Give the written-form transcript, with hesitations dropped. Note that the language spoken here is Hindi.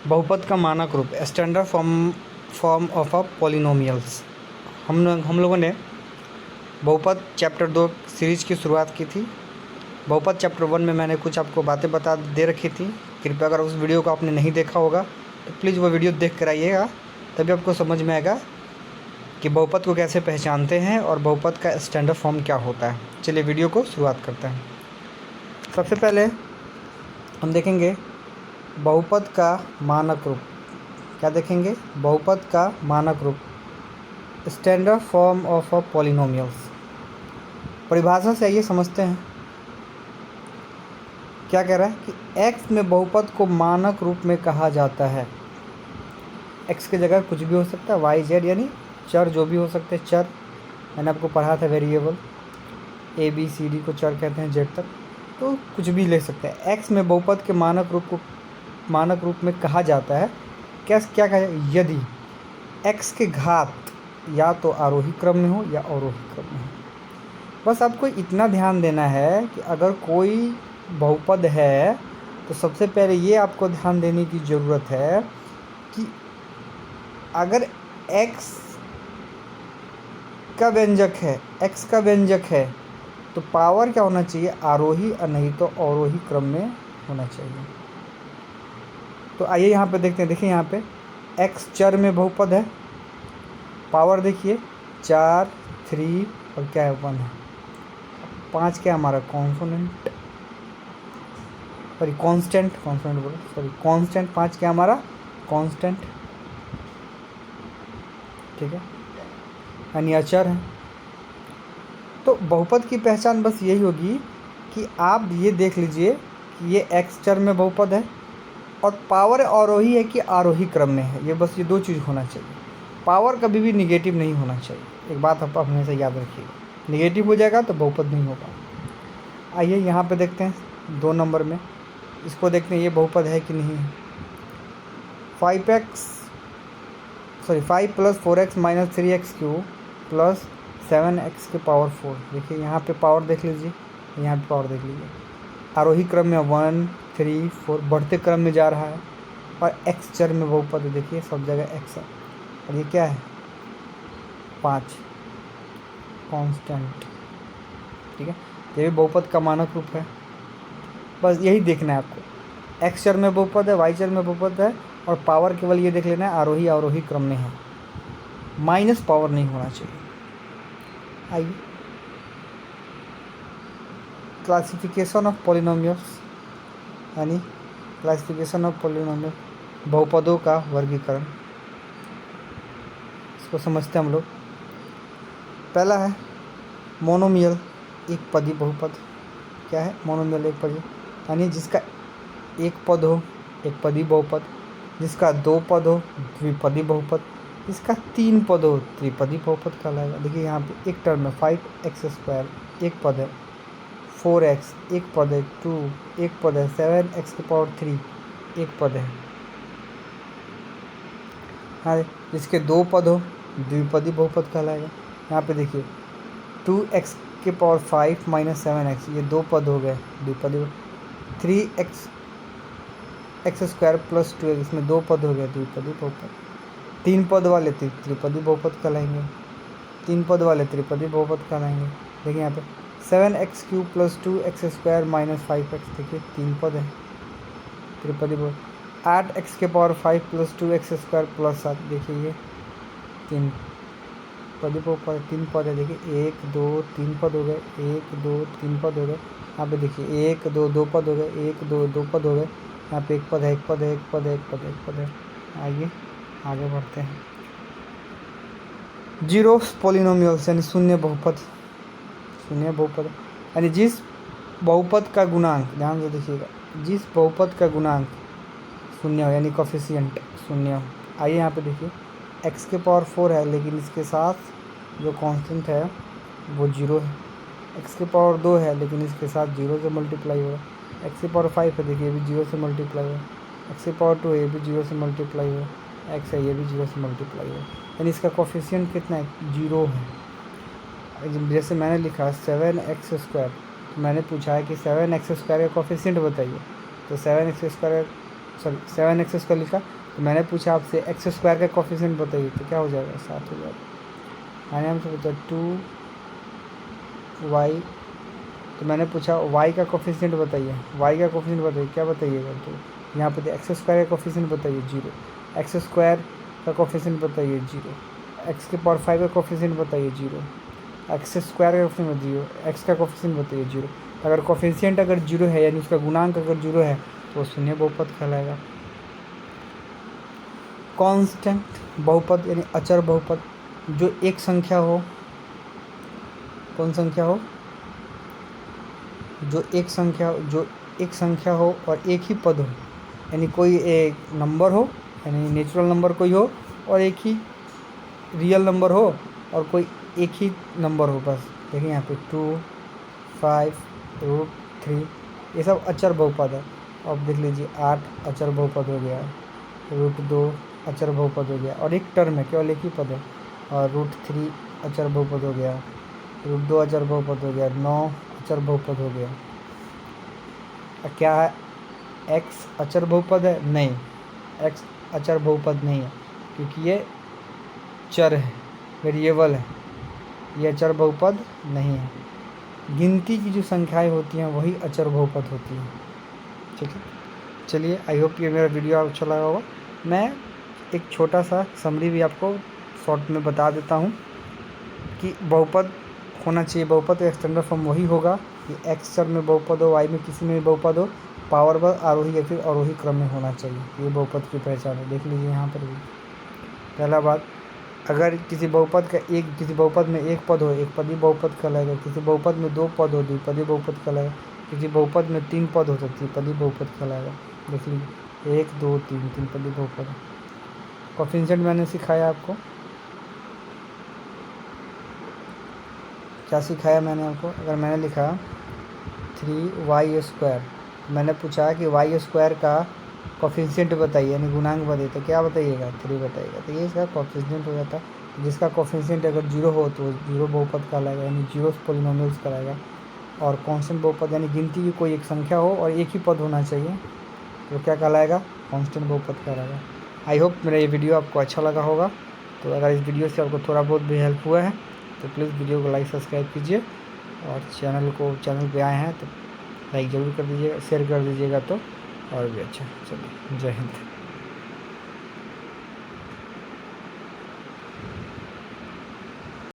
बहुपद का मानक रूप, standard form form of a polynomials. हम लोगों ने बहुपद चैप्टर 2 सीरीज की शुरुआत की थी। बहुपद चैप्टर 1 में मैंने कुछ आपको बातें बता दे रखी थी। कृपया अगर उस वीडियो को आपने नहीं देखा होगा तो प्लीज़ वो वीडियो देख कर आइएगा, तभी आपको समझ में आएगा कि बहुपद को कैसे पहचानते हैं और बहुपद का स्टैंडर्ड फॉर्म क्या होता है। चलिए वीडियो को शुरुआत करते हैं। सबसे पहले हम देखेंगे बहुपद का मानक रूप। क्या देखेंगे? बहुपद का मानक रूप, standard form of a polynomials. परिभाषा से आइए समझते हैं। क्या कह रहा है कि x में बहुपद को मानक रूप में कहा जाता है। x की जगह कुछ भी हो सकता है, y z यानी चर जो भी हो सकते हैं। चर मैंने आपको पढ़ा था, variable a b c d को चर कहते हैं, z तक, तो कुछ भी ले सकते हैं। x में बहुपद के मानक रूप में कहा जाता है। क्या कहा जाए? यदि x के घात या तो आरोही क्रम में हो या अवरोही क्रम में हो। बस आपको इतना ध्यान देना है कि अगर कोई बहुपद है तो सबसे पहले ये आपको ध्यान देने की ज़रूरत है कि अगर x का व्यंजक है तो पावर क्या होना चाहिए? आरोही और नहीं तो अवरोही क्रम में होना चाहिए। तो आइए यहाँ पे देखते हैं। देखिए यहाँ पे x चर में बहुपद है, पावर देखिए 4, 3 और क्या है 1 है। 5 क्या हमारा कॉन्स्टेंट, कांस्टेंट 5 क्या हमारा कांस्टेंट, ठीक है, यानी अचर है। तो बहुपद की पहचान बस यही होगी कि आप ये देख लीजिए कि ये x चर में बहुपद है और पावर आरोही है कि आरोही क्रम में है। ये बस ये दो चीज़ होना चाहिए। पावर कभी भी निगेटिव नहीं होना चाहिए। एक बात आप हमेशा याद रखिएगा, निगेटिव हो जाएगा तो बहुपद नहीं होगा। आइए यहाँ पे देखते हैं 2 नंबर में, इसको देखते हैं ये बहुपद है कि नहीं है। 5 + 4x - 3x³ + 7x के पावर 4। देखिए यहाँ पे पावर देख लीजिए, यहाँ पे पावर देख लीजिए। आरोही क्रम में 1, 3, 4 बढ़ते क्रम में जा रहा है और x चर में बहुपद है। देखिए सब जगह x है और ये क्या है 5 कांस्टेंट, ठीक है। ये भी बहुपद का मानक रूप है। बस यही देखना है आपको, x चर में बहुपद है, y चर में बहुपद है और पावर केवल ये देख लेना है आरोही अवरोही क्रम में है, माइनस पावर नहीं होना चाहिए। आइए क्लासिफिकेशन ऑफ पॉलिनोमियल्स, यानी क्लासिफिकेशन ऑफ पॉलिनोमियल, बहुपदों का वर्गीकरण, इसको समझते हैं हम लोग। पहला है मोनोमियल, एक पदी बहुपद। क्या है? मोनोमियल एक पदी, यानी जिसका एक पद हो एक पदी बहुपद, जिसका 2 पद हो द्विपदी बहुपद, इसका 3 पद हो त्रिपदी बहुपद कहलाएगा। देखिए यहाँ पे एक टर्म है 5x² एक पद है, 4x एक पद है, 2 एक पद है, 7x³ एक पद है। हाँ, जिसके 2 पद हो द्विपदी बहुपद कहलाएगा। यहाँ पे देखिए 2x⁵ - 7x, ये 2 पद हो गए द्विपदी। 3x² + 2x, इसमें 2 पद हो गए द्विपदी बहुपद। 3 पद वाले त्रिपदी बहुपद कहलाएंगे, 3 पद वाले त्रिपदी बहुपद कहलाएंगे। देखिए यहाँ पे 7x³ + 2x² - 5x, देखिए 3 पद है त्रिपदी बहुपद। 8x⁵ + 2x² + 7, देखिए ये 3 पदी बहुपद, 3 पद है। देखिए 1, 2, 3 पद हो गए, 1, 2, 3 पद हो गए। यहाँ पे देखिए 1, 2, 2 पद हो गए, 1, 2, 2 पद हो गए। यहाँ पे एक पद है, एक पद है, एक पद है, एक पद है, एक पद है। आइए आगे बढ़ते हैं। जीरो पॉलिनोमियल्स, यानी शून्य बहुपद यानी जिस बहुपद का गुणांक, ध्यान से देखिएगा, जिस बहुपद का गुणांक शून्य हो, यानी कोफिशिएंट शून्य हो। आइए यहाँ पे देखिए x⁴ है, लेकिन इसके साथ जो कांस्टेंट है वो 0 है। x⁴ 2 है, लेकिन इसके साथ 0 से मल्टीप्लाई हो रहा है। x⁵ है, देखिए ये भी 0 से मल्टीप्लाई हो रहा है। x⁴ है, ये भी 0 से मल्टीप्लाई हो रहा है। x है, ये भी 0 से मल्टीप्लाई हो रहा है, यानी इसका कोफिशिएंट कितना है? 0 है। जैसे मैंने लिखा 7x², तो मैंने पूछा है कि 7x² का कोफिशिएंट बताइए, तो 7x² सॉरी 7x² लिखा, तो मैंने पूछा आपसे x² का कोफिशिएंट बताइए, तो क्या हो जाएगा 7 हो जाएगा। मैंने हमसे पूछा 2y, तो मैंने पूछा y का कोफिशिएंट बताइए, y का कोफिशिएंट बताइए, क्या बताइएगा, तो यहाँ पे x² का कोफिशिएंट बताइए 0, x² का कोफिशिएंट बताइए 0, x⁵ का कोफिशिएंट बताइए 0, x² का कोफिशिएंट 0, x का कोफिशिएंट बताइए 0। अगर कोफिशिएंट अगर 0 है यानी उसका गुणांक अगर 0 है तो शून्य बहुपद कहलाएगा। कांस्टेंट बहुपद यानी अचर बहुपद, जो एक संख्या हो, कौन संख्या हो, जो एक संख्या हो और एक ही पद हो, यानी कोई एक नंबर हो, यानी नेचुरल नंबर कोई हो, और एक ही रियल नंबर हो, और कोई एक ही नंबर हो बस। देखिए यहाँ पे 2, 5, √3 ये सब अचर बहुपद है। अब देख लीजिए 8 अचर बहुपद हो गया, √2 अचर बहुपद हो गया, और एक टर्म है, केवल एक ही पद है, और √3 अचर बहुपद हो गया, √2 अचर बहुपद हो गया, 9 अचर बहुपद हो गया। क्या है, x अचर बहुपद है? नहीं, x अचर बहुपद नहीं है, क्योंकि ये चर है, वेरिएबल है, ये अचर बहुपद नहीं है। गिनती की जो संख्याएं होती हैं वही अचर बहुपद होती हैं। ठीक है, चलिए, आई होप ये मेरा वीडियो अच्छा लगा होगा। मैं एक छोटा सा समरी भी आपको शॉर्ट में बता देता हूँ कि बहुपद होना चाहिए। बहुपद का स्टैंडर्ड फॉर्म वही होगा कि x चर में बहुपद हो, y में किसी में भी बहुपद हो, पावर पर आरोही या फिर अवरोही क्रम में होना चाहिए। ये बहुपद की पहचान है। देख लीजिए यहाँ पर भी पहला बात, अगर किसी बहुपद में एक पद हो, एक पदी बहुपद कहलाएगा। किसी बहुपद में 2 पद हो, द्विपदी बहुपद कहलाएगा। किसी बहुपद में 3 पद हो तो त्रिपदी बहुपद कहलाएगा। देख लीजिए 1, 2, 3 तीन पदी बहुपद। कोफिशिएंट मैंने सिखाया आपको, क्या सिखाया मैंने आपको। अगर मैंने लिखा 3y², मैंने पूछा कि y² का कोफिशिएंट बताइए, यानी गुणांक बताइए, तो क्या बताइएगा 3 बताइएगा, तो ये इसका कोफिशिएंट हो जाता है। जिसका कोफिशिएंट अगर 0 हो तो 0 बहुपद कहलाएगा, यानी 0 पॉलिनोमियल्स कहलाएगा। और कांस्टेंट बहुपद यानी गिनती की कोई एक संख्या हो और एक ही पद होना चाहिए, तो क्या कहलाएगा, कांस्टेंट बहुपद कहलाएगा। आई होप मेरा ये वीडियो आपको अच्छा लगा होगा। तो अगर इस वीडियो से आपको थोड़ा बहुत भी हेल्प हुआ है तो प्लीज़ वीडियो को लाइक सब्सक्राइब कीजिए, और चैनल पे आए हैं तो लाइक ज़रूर कर दीजिएगा, शेयर कर दीजिएगा तो और भी अच्छा। चलिए, जय हिंद।